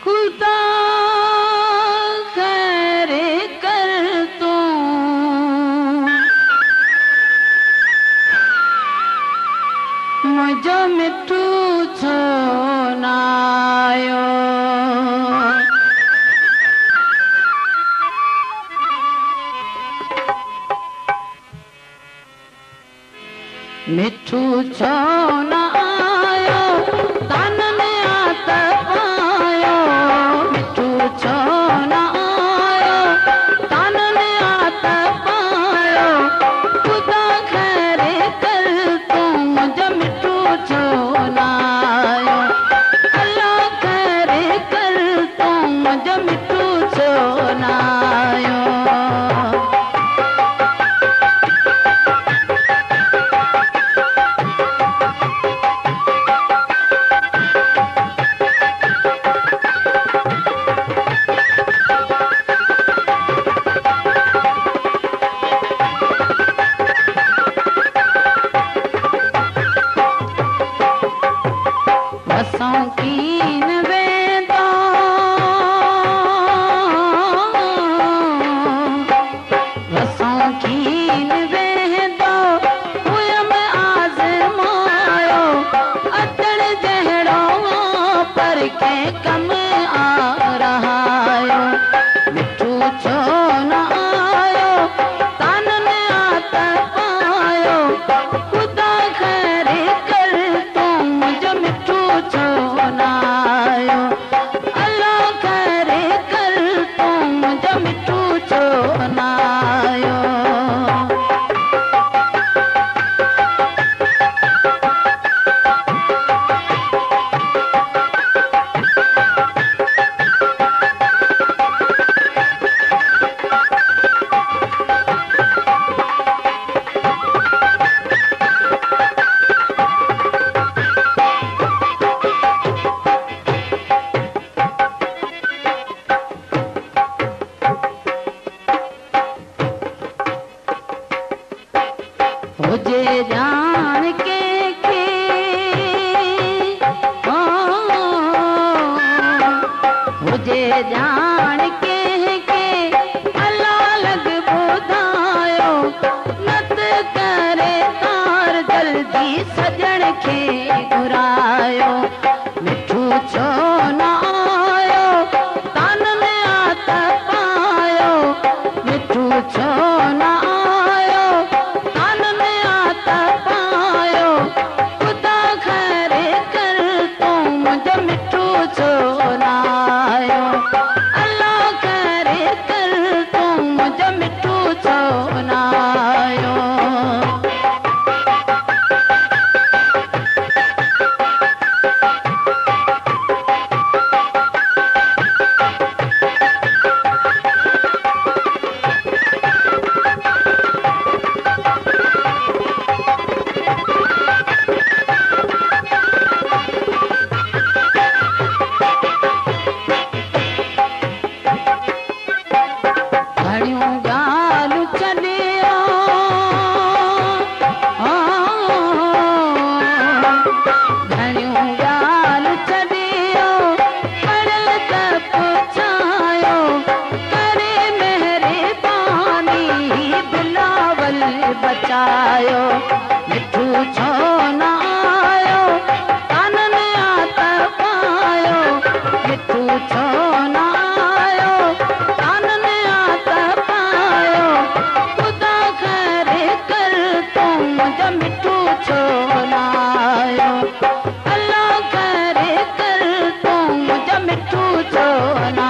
खुदा खैर कर तू मुझो मिठू छो नायो मिठू छो ना आयो तन में आत पायो मिठू छो ना आयो तन में आत पायो खुदा खैर कर तू मुझे मिठू छो ना आयो अल्लाह खैर कर तू मुझे मिठू छो ना आयो कीन वेंदो रसों कीन वेंदो हुयम आज़मायो अतड़ जहड़ो पर के कम आ रहायो मिठू छो न आयो तन में आत पायो खुदा खैर कर तू मुझे मिठू छो नायो अल्लाह खैर कर तू मुझे मिठू छो नायो मुझे जान के मुझे जान के अल्लाह लग बुधायो नत करे तार जल्दी सजण के घुरायो मिठू छो न आयो तन में आत पायो मिठू छो न आयो तन में आत पायो खुदा खैर कर तू मुझे मिठू छो नायो अल्लाह खैर कर तू मुझे मिठू छो नायो घणियूं ॻाल्हियूं छॾियो घणियूं ॻाल्हियूं छॾियो पढ़ियल त पुछायो करे महिरबानी बिलावल बचायो मिठू छो न आयो तन में आत पायो मिठू छो न आयो तन में आत पायो खुदा खैर कर तू मुझे मिठू छो नायो अल्लाह खैर कर तू मुझे मिठू छो ना